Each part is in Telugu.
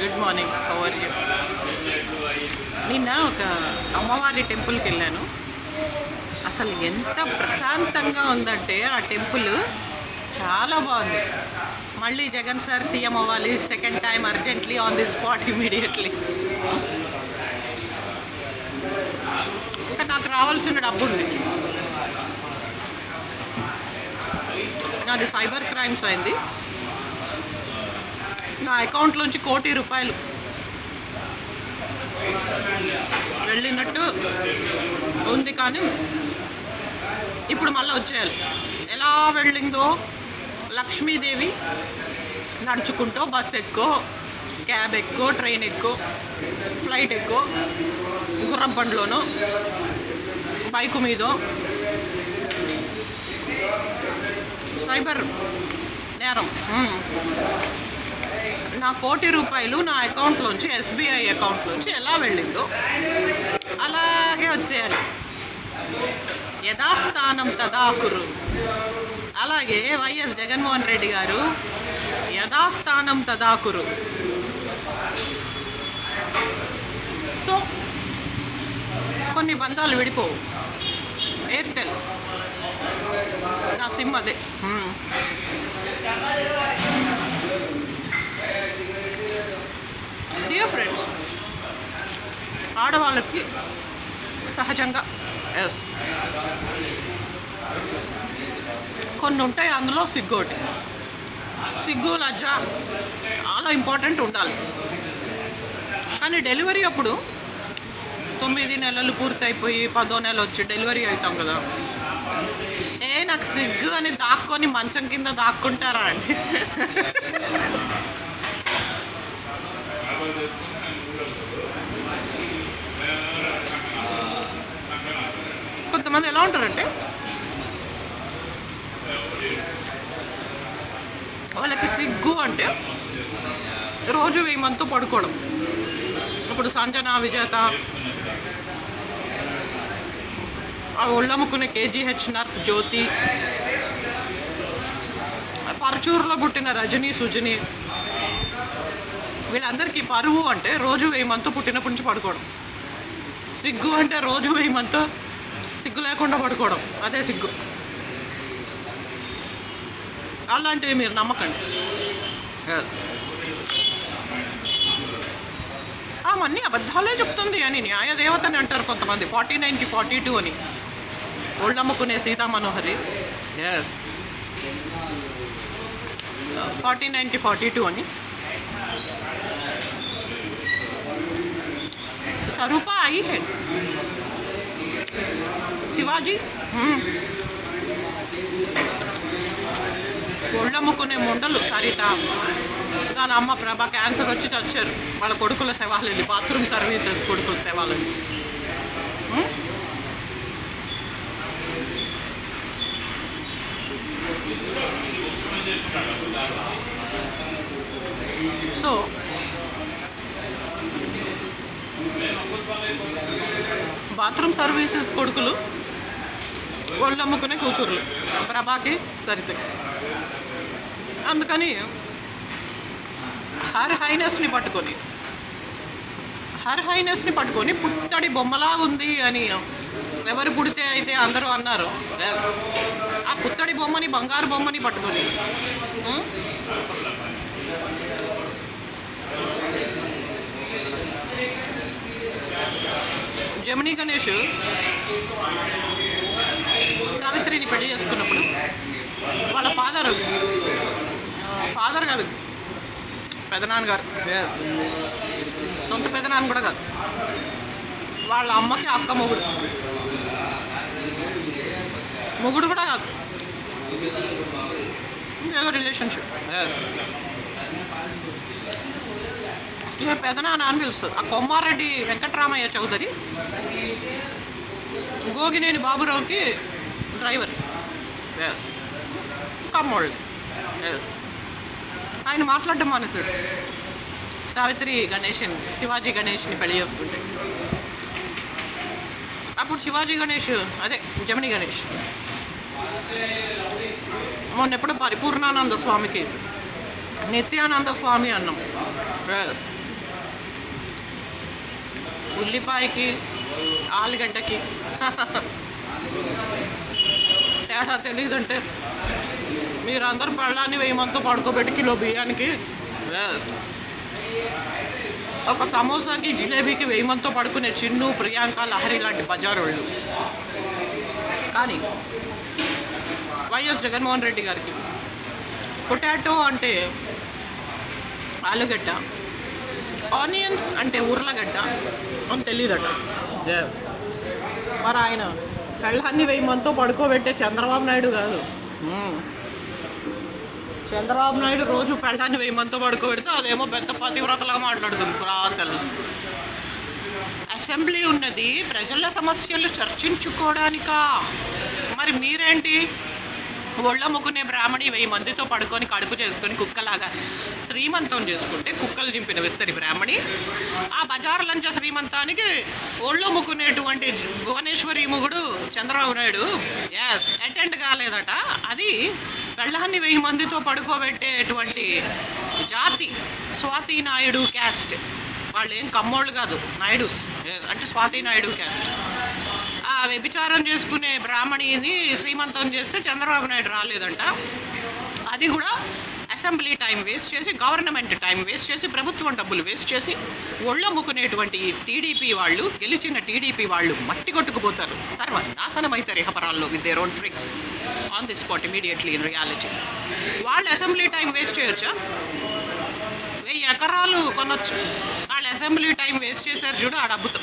Good morning. How are you? నిన్న ఒక అమ్మవారి టెంపుల్కి వెళ్ళాను. అసలు ఎంత ప్రశాంతంగా ఉందంటే ఆ టెంపుల్ చాలా బాగుంది. మళ్ళీ జగన్ సార్ సీఎం అవ్వాలి, second time urgently on the spot immediately. ఇంకా నాకు రావాల్సిన డబ్బు ఉంది. నాది సైబర్ క్రైమ్స్ అయింది. నా అకౌంట్లోంచి ₹1,00,00,000 వెళ్ళినట్టు ఉంది, కానీ ఇప్పుడు మళ్ళీ వచ్చేయాలి. ఎలా వెళ్ళిందో, లక్ష్మీదేవి నడుచుకుంటూ బస్ ఎక్కువ, క్యాబ్ ఎక్కువ, ట్రైన్ ఎక్కువ, ఫ్లైట్ ఎక్కువ, గుర్రం బండ్లోనో బైకు మీదో. సైబర్ నేరం. నా ₹1,00,00,000 నా అకౌంట్లోంచి, ఎస్బీఐ అకౌంట్లోంచి ఎలా వెళ్ళిందో అలాగే వచ్చేయాలి. యథాస్థానం తదాకురు. అలాగే వైఎస్ జగన్మోహన్ రెడ్డి గారు యథాస్థానం తదాకురు. సో కొన్ని బంధాలు విడిపోవు. ఎయిర్టెల్ నా సిమ్ అదే. డియర్ ఫ్రెండ్స్, ఆడవాళ్ళకి సహజంగా కొన్ని ఉంటాయి. అందులో సిగ్గు ఒకటి. సిగ్గు, లజ్జ చాలా ఇంపార్టెంట్ ఉండాలి. కానీ డెలివరీ అప్పుడు 9 నెలలు పూర్తయిపోయి 10వ నెల వచ్చి డెలివరీ అవుతాం కదా, నాకు సిగ్గు అని దాక్కొని మంచం కింద దాక్కుంటారా అండి? కొంతమంది ఎలా ఉంటారంటే వాళ్ళకి సిగ్గు అంటే రోజు 1000 మందితో పడుకోవడం. ఇప్పుడు సంజన, విజేత, ఒళ్ళమ్ముకునే KGH నర్స్ జ్యోతి, పరచూరులో పుట్టిన రజనీ, సుజని, వీళ్ళందరికీ పరువు అంటే రోజు 1000 మందితో పుట్టినప్పటి నుంచి పడుకోవడం. సిగ్గు అంటే రోజు 1000 మందితో సిగ్గు లేకుండా పడుకోవడం, అదే సిగ్గు. అలాంటివి మీరు నమ్మకండి. అవన్నీ అబద్ధాలే చెప్తుంది అని న్యాయదేవతని అంటారు కొంతమంది. 49కి 42 అని. ఒళ్ళమ్ముకునే సీతామనోహరి 49కి 42 అని. స్వరూప आई है. శివాజీ ఒళ్ళమ్ముకునే ముండలు సరిత, దాని అమ్మ ప్రభ క్యాన్సర్ వచ్చి చచ్చారు. వాళ్ళ కొడుకుల శవాలండి, బాత్రూమ్ సర్వీసెస్ కొడుకుల శవాలండి. సో బాత్రూమ్ సర్వీసెస్ కొడుకులు, ఒళ్ళమ్ముకునే కూతుర్లు ప్రభాకి, సరితకి. అందుకని హర్ హైనెస్ని పట్టుకొని పుత్తడి బొమ్మలా ఉంది అని ఎవరు పుడితే అయితే అందరూ అన్నారు. ఆ పుత్తడి బొమ్మని, బంగారు బొమ్మని పట్టుకొని జమినీ గణేష్ సావిత్రిని పెళ్లి చేసుకున్నప్పుడు వాళ్ళ ఫాదర్ కాదు, పెదనాన్నగారు, సొంత పెదనాన్న కూడా కాదు, వాళ్ళ అమ్మకి అక్క మొగుడు కూడా కాదు, ఇంకేదో రిలేషన్షిప్. ఇక పెదనాన్న అని పిలుస్తుంది. ఆ కొమ్మారెడ్డి వెంకటరామయ్య చౌదరి గోగినేని బాబురావుకి డ్రైవర్, కమ్మోళ్ళు. ఆయన మాట్లాడడం మానేశాడు సావిత్రి గణేష్ని, శివాజీ గణేష్ని పెళ్లి చేసుకుంటే. అప్పుడు శివాజీ గణేష్, అదే జమినీ గణేష్, మొన్న ఎప్పుడు పరిపూర్ణానంద స్వామికి నిత్యానంద స్వామి అన్నాం. ఉల్లిపాయకి ఆలుగడ్డకి తేడా తెలియదంటే మీరు అందరూ పెళ్ళాన్ని 1000 మందితో పడుకోబెట్టి కిలో బియ్యానికి, ఒక సమోసాకి జిలేబీకి 1000 మందితో పడుకునే చిన్ను, ప్రియాంక, లహరి లాంటి బజారోళ్ళు. కానీ వైఎస్ జగన్మోహన్ రెడ్డి గారికి పొటాటో అంటే ఆలుగడ్డ, ఆనియన్స్ అంటే ఉర్లగడ్డ అని తెలియదట. ఎస్, మరి ఆయన పెళ్ళాన్ని 1000 మందితో పడుకోబెట్టే చంద్రబాబు నాయుడు కాదు. చంద్రబాబు నాయుడు రోజు పెళ్ళాన్ని 1000 మందితో పడుకోబెడితే అదేమో పెద్ద పతివ్రతలాగా మాట్లాడుతుంది పురాతలు. అసెంబ్లీ ఉన్నది ప్రజల సమస్యలు చర్చించుకోవడానికా? మరి మీరేంటి ఒళ్ళమ్ముకునే బ్రాహ్మణి 1000 మందితో పడుకొని కడుపు చేసుకొని కుక్కలాగా శ్రీమంతం చేసుకుంటే కుక్కలు చింపిన విస్తరి బ్రాహ్మణి, ఆ బజారు లంచ శ్రీమంతానికి ఒళ్ళమ్ముకునేటువంటి భువనేశ్వరి మొగుడు చంద్రబాబు నాయుడు ఎస్ అటెండ్ కాలేదట. అది పెళ్ళాన్ని 1000 మందితో పడుకోబెట్టేటువంటి జాతి స్వాతి నాయుడు క్యాస్ట్. వాళ్ళు ఏం కమ్మోళ్ళు కాదు, నాయుడుస్ అంటే స్వాతి నాయుడు క్యాస్ట్. ఆ వ్యభిచారం చేసుకునే బ్రాహ్మణిని శ్రీమంతం చేస్తే చంద్రబాబు నాయుడు రాలేదంట. అది కూడా అసెంబ్లీ టైం వేస్ట్ చేసి, గవర్నమెంట్ టైం వేస్ట్ చేసి, ప్రభుత్వం డబ్బులు వేస్ట్ చేసి ఒళ్ళమ్ముకునేటువంటి టీడీపీ వాళ్ళు, గెలిచిన టీడీపీ వాళ్ళు మట్టి కొట్టుకుపోతారు, సర్వనాశనం అవుతారు ఇహపరాల్లో with their own tricks on the spot immediately in reality. వాళ్ళు అసెంబ్లీ టైం వేస్ట్ చేయొచ్చా? 1000 ఎకరాలు కొనొచ్చు. వాళ్ళు అసెంబ్లీ టైం వేస్ట్ చేశారు చూడు ఆ డబ్బుతో.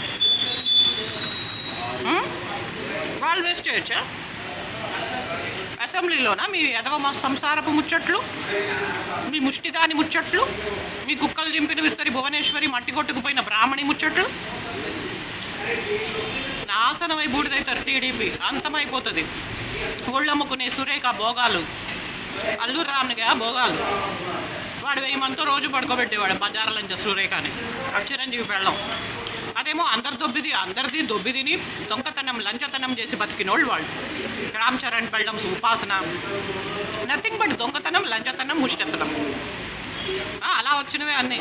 వాళ్ళు వేస్ట్ చేయొచ్చా అసెంబ్లీలోనా? మీ ఎదవ సంసారపు ముచ్చట్లు, మీ ముష్టిదాని ముచ్చట్లు, మీ కుక్కలు చింపిన విస్తరి భువనేశ్వరి మట్టి కొట్టుకుపోయిన బ్రాహ్మణి ముచ్చట్లు. నాశనమై బూడిదవుతారు టీడీపీ, అంతమైపోతుంది. ఒళ్ళమ్ముకునే సురేఖ భోగాలు, అల్లూరు రామనిగా భోగాలు. వాడు 1000 మందితో రోజు పడుకోబెట్టేవాడు బజార్లంచ సురేఖని, చిరంజీవి పెళ్ళం. అదేమో అందరిది దొబ్బిదిని దొంగతనం లంచతనం చేసి బతికినోళ్ళు వాళ్ళు. రామ్ చరణ్ పెళ్ళం ఉపాసన నథింగ్ బట్ దొంగతనం, లంచతనం, ముష్టితనం. అలా వచ్చినవే అన్నీ.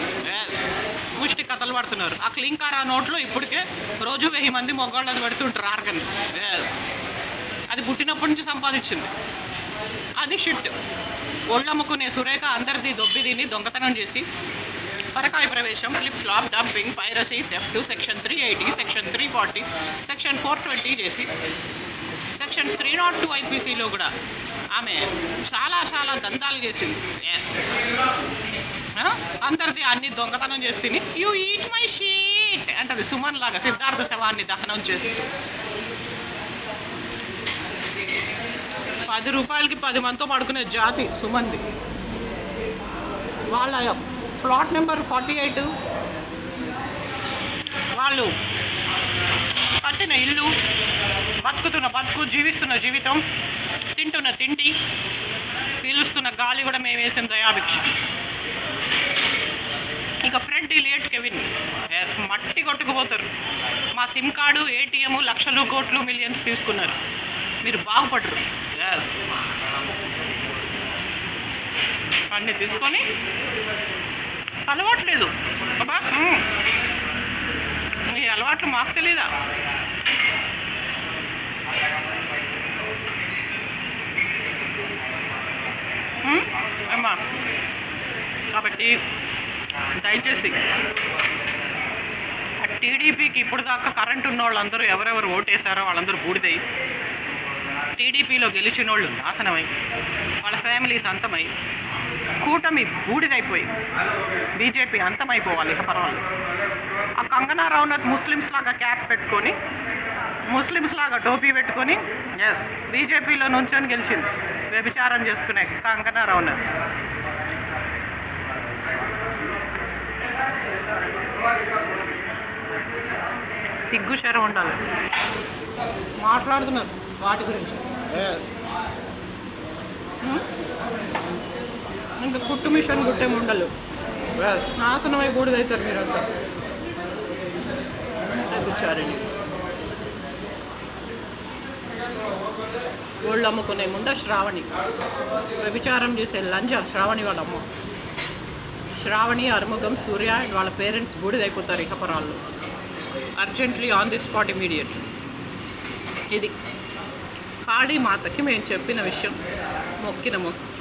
ముష్టి కథలు పడుతున్నారు. ఆ క్లింకారా నోట్లో ఇప్పటికే రోజు 1000 మంది మొగాళ్ళని పెడుతుంటారు ఆర్గన్స్. అది పుట్టినప్పటి నుంచి సంపాదించింది. అది షిట్. ఒళ్ళమ్ముకునే సురేఖ అందరిది దొబ్బిదిని దొంగతనం చేసి పరకాయ ప్రవేశం, flip flop, dumping, piracy, theft, section 380, section 340, section 420 చేసి సెక్షన్ 302 ఐపీసీలో కూడా ఆమె చాలా చాలా దందాలు చేసింది. అందరిది అన్ని దొంగతనం చేస్తుంది. యూ ఈట్ మై షీట్ అంటది సుమన్ లాగా సిద్ధార్థ శవాన్ని దహనం చేస్తూ. 10 రూపాయలకి 10 మందితో పడుకునే జాతి సుమంది. వాళ్ళ ప్లాట్ నెంబర్ 48, వాళ్ళు కట్టిన ఇల్లు, బతుకుతున్న బతుకు, జీవిస్తున్న జీవితం, తింటున్న తిండి, పీలుస్తున్న గాలి కూడా మేము వేసిన దయాభిక్ష. ఇక ఫ్రెడ్ ఇలియట్ కెవిన్ మట్టి కొట్టుకుపోతారు. మా సిమ్ కార్డు, ఏటీఎం లక్షలు కోట్లు మిలియన్స్ తీసుకున్నారు, మీరు బాగుపడరు. అన్నీ తీసుకొని అలవాట్లేదు. అబ్బా మీ అలవాట్లు మాకు తెలీదా? అమ్మా కాబట్టి దయచేసి ఆ టీడీపీకి ఇప్పుడు దాకా కరెంట్ ఉన్న వాళ్ళందరూ ఎవరెవరు ఓటేశారో వాళ్ళందరూ బూడిదై, టీడీపీలో గెలిచిన వాళ్ళు నాశనమై, వాళ్ళ ఫ్యామిలీస్ అంతమై, కూటమి బూడిదైపోయి బీజేపీ అంతమైపోవాలి ఇక పర్వాలేదు. ఆ కంగనా రనౌత్ ముస్లిమ్స్ లాగా క్యాప్ పెట్టుకొని, ముస్లిమ్స్ లాగా టోపీ పెట్టుకొని బీజేపీలో నుంచొని గెలిచింది వ్యభిచారం చేసుకునే కంగనా రనౌత్. సిగ్గు శరం ఉండాలి. మాట్లాడుతున్నారు వాటి గురించి. ఇంకా కుట్టు మిషన్ గుట్టే ముండలు నాశనమై బూడిదవుతారు మీరంతా. అభిచారిణి గోళ్ళు అమ్ముకునే ముండ శ్రావణి, వ్యభిచారం చేసే లంజ శ్రావణి వాళ్ళ అమ్మ. శ్రావణి, అరుముగం, సూర్య అండ్ వాళ్ళ పేరెంట్స్ బూడిదైపోతారు ఇహపరాల్లో. Urgently on the spot immediate. ఇది కాళీ మాతకి మేము చెప్పిన విషయం, మొక్కిన మొక్కు.